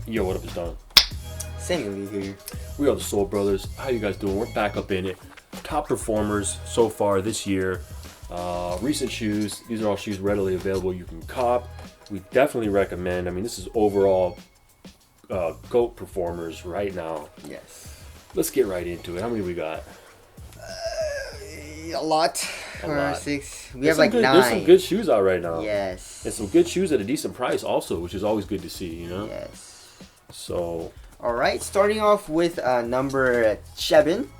Yo, what up, it's Don. Samuel here. We are the Soul Brothers. How you guys doing? We're back up in it. Top performers so far this year. Recent shoes. These are all shoes readily available. You can cop. We definitely recommend. I mean, this is overall GOAT performers right now. Yes. Let's get right into it. How many we got? A lot. 6. We have like 9. There's some good shoes out right now. Yes. And some good shoes at a decent price also, which is always good to see, you know? Yes. So. All right, starting off with number 7.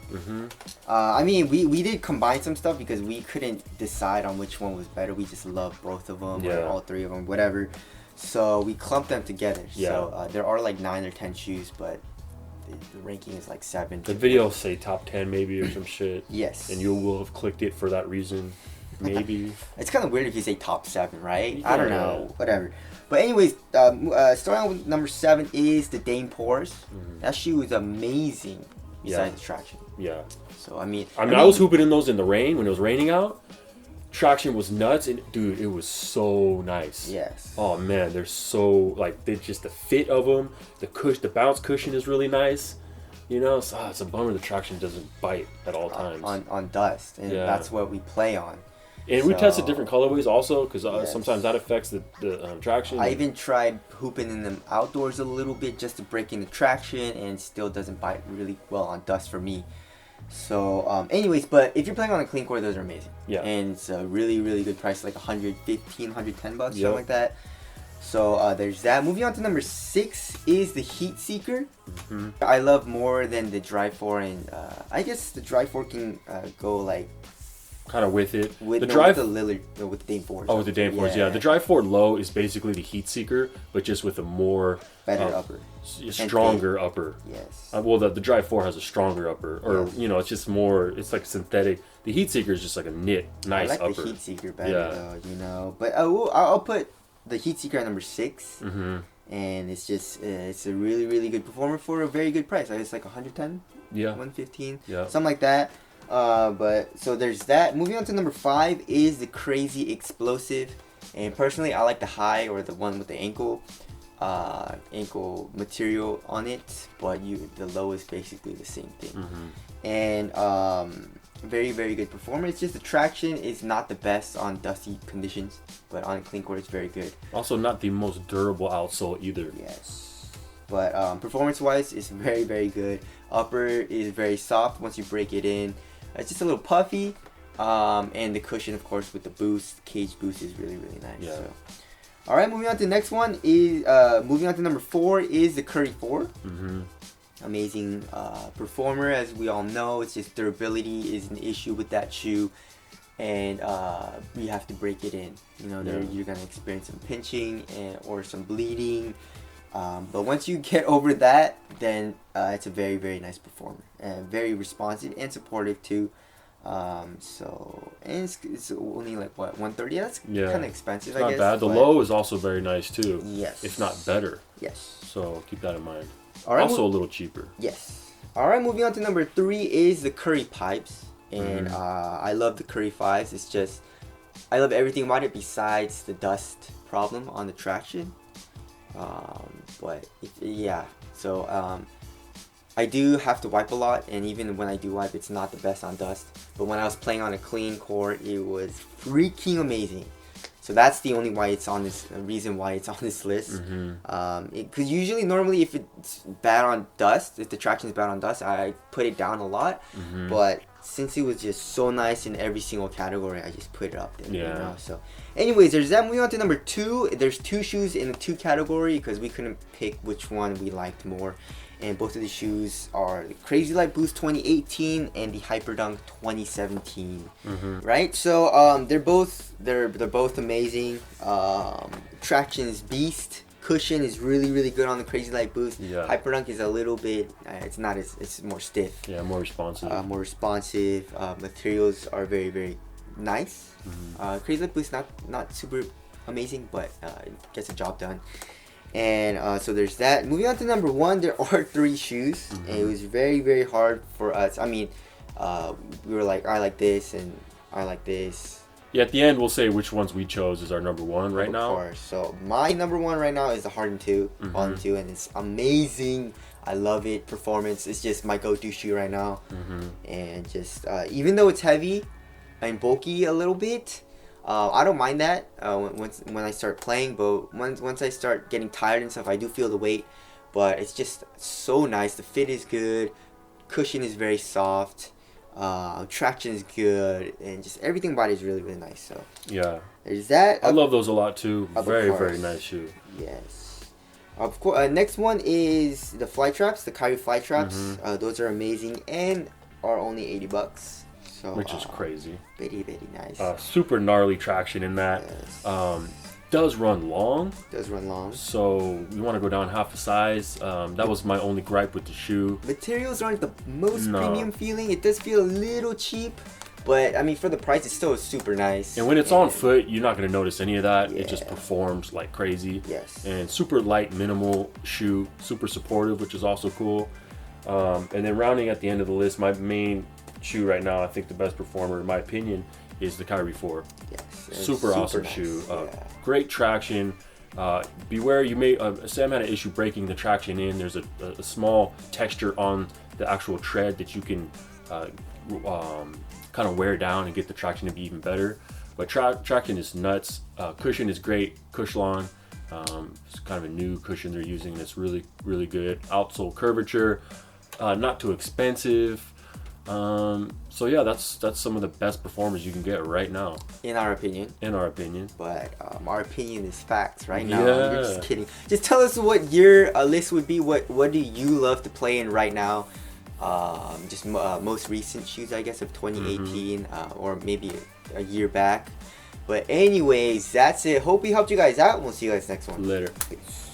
I mean, we did combine some stuff because we couldn't decide on which one was better. We just love both of them, or all 3 of them, whatever. So we clumped them together. Yeah. So there are like 9 or 10 shoes, but the ranking is like 7. The video will say top 10 maybe or some shit. Yes. And you will have clicked it for that reason, maybe. It's kind of weird if you say top 7, right? Yeah. I don't know, whatever. But anyways, starting out with number 7 is the Dame Pores. That shoe is amazing besides the traction. Yeah. So I mean, I was hooping in those in the rain when it was raining out. Traction was nuts, and dude, it was so nice. Yes. Oh man, they're so like they just the fit of them, the bounce cushion is really nice. You know, so, it's a bummer the traction doesn't bite at all times on dust, and that's what we play on. And we tested different colorways also because sometimes that affects the traction. I even tried hooping in them outdoors a little bit just to break in the traction, and still doesn't bite really well on dust for me. So, anyways, but if you're playing on a clean core, those are amazing. Yeah. And it's a really, really good price, like $115, $110, something like that. So there's that. Moving on to number 6 is the Heat Seeker. I love more than the Dry 4, and I guess the Dry 4 can go like kind of with it. With the Dame 4. Oh, with the Dame 4s, yeah. The Dry 4 Low is basically the Heat Seeker, but just with a more better upper, stronger upper. Yes. Well, the Dry 4 has a stronger upper, or you know, it's just more. It's like synthetic. The Heat Seeker is just like a nice upper. I like the Heat Seeker better, though, you know. But I'll put the Heat Seeker at number 6. And it's just it's a really, really good performer for a very good price. It's like 110, 115, something like that. But so there's that. Moving on to number 5 is the Crazy Explosive, and personally I like the high, or the one with the ankle material on it, but the low is basically the same thing. And very, very good performer. It's just the traction is not the best on dusty conditions, but on clean core it's very good. Also not the most durable outsole either. Yes, but performance wise it's very, very good. Upper is very soft once you break it in. It's just a little puffy, and the cushion, of course, with the boost, cage boost, is really, really nice. Yeah. So. All right, moving on to the next one is moving on to number 4 is the Curry 4. Amazing performer, as we all know. It's just durability is an issue with that shoe, and you have to break it in. You know, you're gonna experience some pinching or some bleeding. But once you get over that, then it's a very, very nice performer, and very responsive and supportive too. So, and it's only like what, 130. That's kind of expensive. It's not bad. The low is also very nice too. Yes, if not better. Yes. So keep that in mind. All right, also a little cheaper. Yes. All right, moving on to number 3 is the Curry Pipes, and I love the Curry 5s. It's just I love everything about it besides the dust problem on the traction. So I do have to wipe a lot, and even when I do wipe, it's not the best on dust. But when I was playing on a clean core, it was freaking amazing. So that's the only reason why it's on this list. Because normally if it's bad on dust, if the traction is bad on dust, I put it down a lot. But since it was just so nice in every single category, I just put it up there. Yeah. You know? So, anyways, there's that. Moving on to number 2, there's 2 shoes in the 2 category because we couldn't pick which one we liked more. And both of the shoes are the Crazy Light Boost 2018 and the Hyperdunk 2017. Right? So they're both amazing. Traction is beast. Cushion is really, really good on the Crazy Light Boost. Hyperdunk is a little bit it's more stiff. Yeah, more responsive. Materials are very, very nice. Crazy Light Boost not super amazing, but it gets the job done. And so there's that. Moving on to number 1, there are 3 shoes, and it was very, very hard for us. I mean, we were like, I like this and I like this, Yeah, at the end we'll say which ones we chose as our number one right now. Of course. So my number one right now is the Harden 2, Volume 2, and it's amazing. I love it. Performance is just my go-to shoe right now. And just even though it's heavy and bulky a little bit, I don't mind that when I start playing. But once I start getting tired and stuff, I do feel the weight. But it's just so nice. The fit is good. Cushion is very soft. Traction is good, and just everything about it is really, really nice. So yeah, there's that. I love those a lot too. Very, course. very nice shoe. Yes. Of course. Next one is the fly traps, the Kyrie fly traps. Those are amazing and are only $80. So Which is crazy. Very, very nice. Super gnarly traction in that. Yes. Does run long. Does run long. So you want to go down half a size. That was my only gripe with the shoe. Materials aren't the most premium feeling. It does feel a little cheap, but I mean for the price, it's still super nice. And when it's on foot, you're not going to notice any of that. It just performs like crazy. Yes. And super light, minimal shoe. Super supportive, which is also cool. And then rounding at the end of the list, my main shoe right now, I think the best performer in my opinion is the Kyrie 4. Yes. Super awesome nice. shoe. Great traction. Beware, you may Sam had an issue breaking the traction in. There's a small texture on the actual tread that you can kind of wear down and get the traction to be even better. But traction is nuts. Cushion is great. Cushlon. It's kind of a new cushion they're using that's really, really good. Outsole curvature. Not too expensive. So yeah, that's some of the best performers you can get right now. In our opinion. But our opinion is facts right now. Yeah. You're just kidding. Just tell us what your list would be. What do you love to play in right now? Just most recent shoes, I guess, of 2018 or maybe a year back. But anyways, that's it. Hope we helped you guys out. We'll see you guys next one. later. Peace.